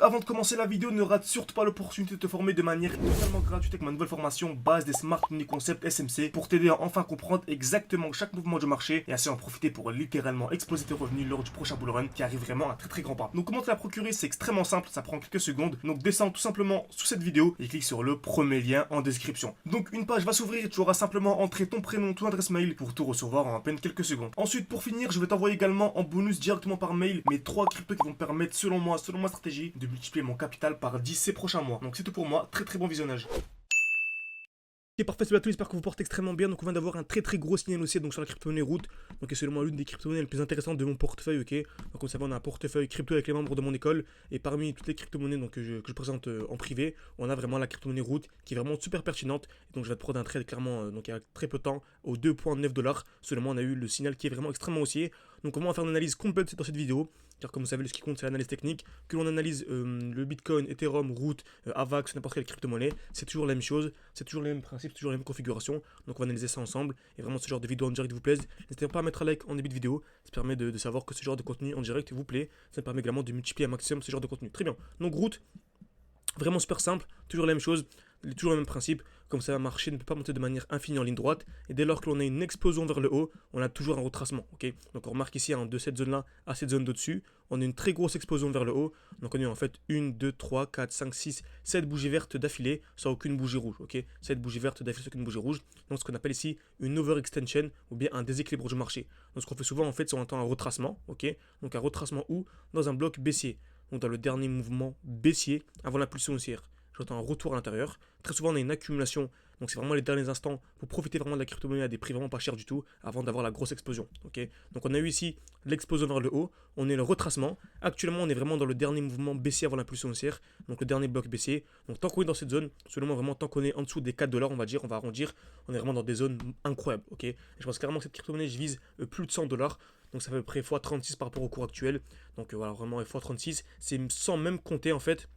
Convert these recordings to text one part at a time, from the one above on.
avant de commencer la vidéo, ne rate surtout pas l'opportunité de te former de manière totalement gratuite avec ma nouvelle formation base des Smart Money Concept SMC pour t'aider à enfin comprendre exactement chaque mouvement du marché et ainsi en profiter pour littéralement exploser tes revenus lors du prochain bull run qui arrive vraiment à très grand pas. Donc comment te la procurer, c'est extrêmement simple, ça prend quelques secondes. Donc descends tout simplement sous cette vidéo et clique sur le premier lien en description. Donc une page va s'ouvrir et tu auras simplement entré ton prénom, ton adresse mail pour tout recevoir en à peine quelques secondes. Ensuite, pour finir, je vais t'envoyer également en bonus directement par mail mes 3 cryptos qui vont me permettre selon moi, selon ma stratégie, de multiplier mon capital par 10 ces prochains mois. Donc c'est tout pour moi, très bon visionnage. Ok, parfait, salut à tous, j'espère que vous portez extrêmement bien. Donc on vient d'avoir un très gros signal aussi donc sur la crypto-monnaie Root. Donc c'est selon moi l'une des crypto-monnaies les plus intéressantes de mon portefeuille, ok. Donc comme vous savez, on a un portefeuille crypto avec les membres de mon école. Et parmi toutes les crypto-monnaies que je présente en privé, on a vraiment la crypto-monnaie Root qui est vraiment super pertinente. Et donc je vais te prendre un trade clairement donc il y a très peu de temps au 2,9$. Seulement on a eu le signal qui est vraiment extrêmement haussier. Donc on va faire une analyse complète dans cette vidéo. Car comme vous savez, ce qui compte c'est l'analyse technique. Que l'on analyse le Bitcoin, Ethereum, Root, Avax, n'importe quelle crypto-monnaie, c'est toujours la même chose, c'est toujours les mêmes principes, c'est toujours les mêmes configurations. Donc on va analyser ça ensemble. Et vraiment ce genre de vidéo en direct vous plaise, n'hésitez pas à mettre un like en début de vidéo. Ça permet de savoir que ce genre de contenu en direct vous plaît. Ça permet également de multiplier un maximum ce genre de contenu. Très bien. Donc Root, vraiment super simple, toujours la même chose, toujours le même principe. Comme ça, un marché ne peut pas monter de manière infinie en ligne droite. Et dès lors que l'on a une explosion vers le haut, on a toujours un retracement. Okay, donc on remarque ici de cette zone-là à cette zone d'au-dessus, on a une très grosse explosion vers le haut. Donc on a en fait 1, 2, 3, 4, 5, 6, 7 bougies vertes d'affilée sans aucune bougie rouge. Okay, 7 bougies vertes d'affilée sans aucune bougie rouge. Donc ce qu'on appelle ici une overextension ou bien un déséquilibre du marché. Donc ce qu'on fait souvent en fait, c'est on entend un retracement. Okay, donc un retracement où dans un bloc baissier. Donc dans le dernier mouvement baissier avant l'impulsion haussière. J'entends un retour à l'intérieur. Très souvent, on a une accumulation. Donc, c'est vraiment les derniers instants pour profiter vraiment de la crypto-monnaie à des prix vraiment pas chers du tout avant d'avoir la grosse explosion. Okay, donc, on a eu ici l'explosion vers le haut. On est le retracement. Actuellement, on est vraiment dans le dernier mouvement baissier avant l'impulsion haussière. Donc, le dernier bloc baissier. Donc, tant qu'on est dans cette zone, selon moi, vraiment, tant qu'on est en dessous des 4$, on va dire, on va arrondir, on est vraiment dans des zones incroyables. Okay, et je pense clairement que cette crypto-monnaie, je vise plus de 100$. Donc, ça fait à peu près x36 par rapport au cours actuel. Donc, voilà, vraiment, x36. C'est sans même compter, en fait,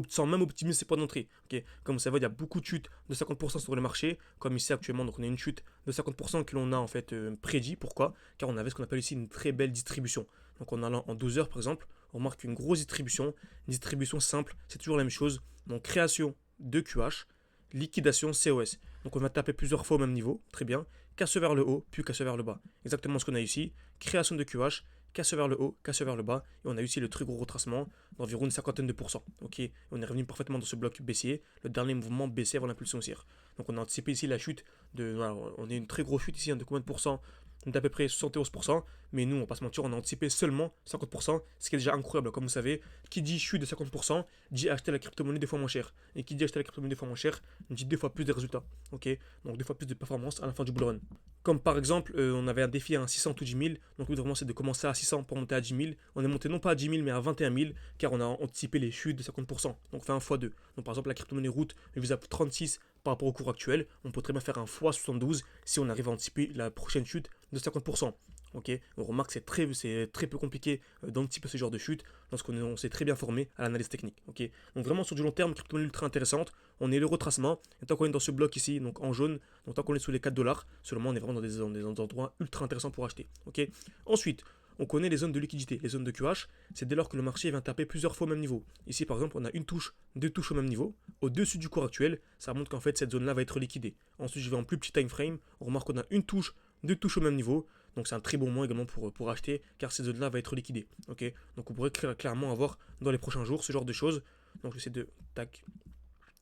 sans même optimiser ses points d'entrée. Okay, comme vous savez, il y a beaucoup de chutes de 50% sur le marché, comme ici actuellement. Donc on a une chute de 50% que l'on a en fait prédit. Pourquoi? Car on avait ce qu'on appelle ici une très belle distribution. Donc en allant en 12 heures par exemple, on remarque une grosse distribution, une distribution simple, c'est toujours la même chose. Donc création de QH, liquidation COS. Donc on va taper plusieurs fois au même niveau, très bien. Casse vers le haut, puis casse vers le bas. Exactement ce qu'on a ici. Création de QH, casse vers le haut, casse vers le bas, et on a eu ici le très gros retracement d'environ une cinquantaine de pourcents. Okay, on est revenu parfaitement dans ce bloc baissier, le dernier mouvement baissier avant l'impulsion haussière. Donc on a anticipé ici la chute on a une très grosse chute ici de combien de pourcents? D'à peu près 71%, mais nous on va pas se mentir, on a anticipé seulement 50%, ce qui est déjà incroyable. Comme vous savez, qui dit chute de 50% dit acheter la crypto-monnaie 2 fois moins cher, et qui dit acheter la crypto-monnaie 2 fois moins cher dit 2 fois plus de résultats. Ok, donc 2 fois plus de performance à la fin du bull run. Comme par exemple, on avait un défi à 600 ou 10 000, donc vraiment c'est de commencer à 600 pour monter à 10 000. On est monté non pas à 10 000 mais à 21 000, car on a anticipé les chutes de 50%, donc fait un x2. Donc par exemple la crypto-monnaie Root vise à 36 par rapport au cours actuel, on peut très bien faire un x72 si on arrive à anticiper la prochaine chute de 50%. Okay, on remarque que c'est très peu compliqué d'anticiper ce genre de chute lorsqu'on s'est très bien formé à l'analyse technique. Okay, donc vraiment sur du long terme, crypto-monnaie ultra intéressante. On est le retracement, et tant qu'on est dans ce bloc ici, donc en jaune, donc tant qu'on est sous les 4$, seulement on est vraiment dans des endroits ultra intéressants pour acheter. Okay, ensuite, on connaît les zones de liquidité, les zones de QH, c'est dès lors que le marché vient taper plusieurs fois au même niveau. Ici par exemple, on a une touche, deux touches au même niveau, au-dessus du cours actuel, ça montre qu'en fait cette zone-là va être liquidée. Ensuite, je vais en plus petit time frame, on remarque qu'on a une touche, deux touches au même niveau, donc c'est un très bon moment également pour acheter, car cette zone-là va être liquidée. Okay, donc on pourrait clairement avoir dans les prochains jours ce genre de choses. Donc j'essaie de tac.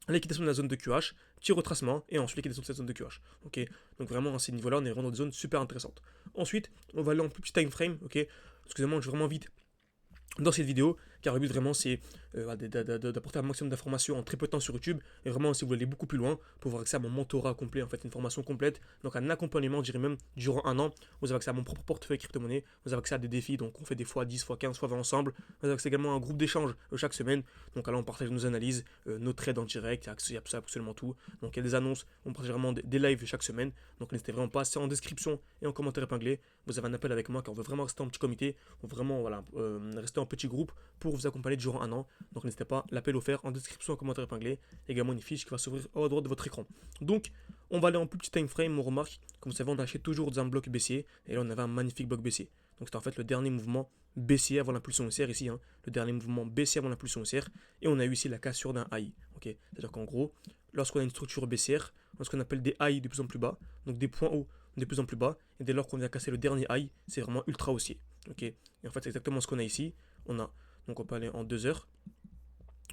Liquidation de la zone de QH, petit retracement, et ensuite liquidation de cette zone de QH. Okay, donc vraiment à ces niveaux-là, on est vraiment dans des zones super intéressantes. Ensuite, on va aller en plus petit time frame. Okay, excusez-moi, je vais vraiment vite dans cette vidéo, car le but vraiment c'est d'apporter un maximum d'informations en très peu de temps sur YouTube. Et vraiment, si vous voulez aller beaucoup plus loin, pour avoir accès à mon mentorat complet, en fait une formation complète, donc un accompagnement, je dirais même durant un an, vous avez accès à mon propre portefeuille crypto-monnaie, vous avez accès à des défis, donc on fait des fois 10, fois 15, fois 20 ensemble, vous avez accès également à un groupe d'échange chaque semaine, donc là on partage nos analyses, nos trades en direct, il y a absolument tout, donc il y a des annonces, on partage vraiment des lives chaque semaine, donc n'hésitez vraiment pas, c'est en description et en commentaire épinglé, vous avez un appel avec moi car on veut vraiment rester en petit comité, on veut vraiment rester en petit groupe pour vous accompagner durant un an. Donc n'hésitez pas, l'appel offert en description, en commentaire épinglé, également une fiche qui va s'ouvrir au haut à droite de votre écran. Donc on va aller en plus petit time frame, on remarque, comme vous savez, on achète toujours dans un bloc baissier, et là on avait un magnifique bloc baissier. Donc c'était en fait le dernier mouvement baissier avant l'impulsion haussière ici, hein, le dernier mouvement baissier avant l'impulsion haussière, et on a eu ici la cassure d'un high. Okay, c'est-à-dire qu'en gros, lorsqu'on a une structure baissière, on a ce qu'on appelle des highs de plus en plus bas, donc des points hauts de plus en plus bas, et dès lors qu'on vient casser le dernier high, c'est vraiment ultra haussier. Okay, et en fait, c'est exactement ce qu'on a ici. Donc on peut aller en 2 heures.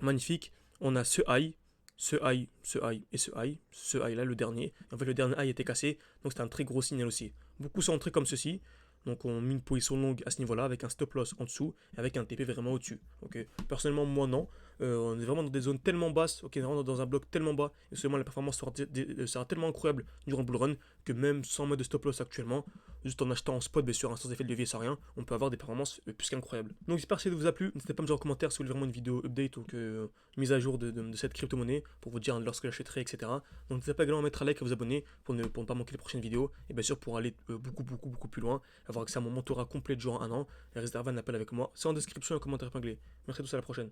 Magnifique, on a ce high, ce high, ce high et ce high. Ce high là, le dernier. Et en fait, le dernier high était cassé, donc c'est un très gros signal aussi. Beaucoup sont entrés comme ceci. Donc on met une position longue à ce niveau-là avec un stop loss en dessous et avec un TP vraiment au-dessus. Okay. Personnellement, moi non. On est vraiment dans des zones tellement basses, okay, vraiment dans un bloc tellement bas, et seulement la performance sera tellement incroyable durant le bull run que même sans mode de stop loss actuellement, juste en achetant en spot, bien sûr, sans effet de levier, sans rien, on peut avoir des performances plus qu'incroyables. Donc j'espère que ça vous a plu. N'hésitez pas à me dire en commentaire si vous voulez vraiment une vidéo update ou mise à jour de cette crypto-monnaie pour vous dire lorsque j'achèterai, etc. Donc n'hésitez pas également à mettre un like et à vous abonner pour ne pas manquer les prochaines vidéos. Et bien sûr, pour aller beaucoup plus loin, avoir accès à mon mentorat complet de jour en 1 an, et réserver un appel avec moi, c'est en description et en commentaire épinglé. Merci à tous, à la prochaine.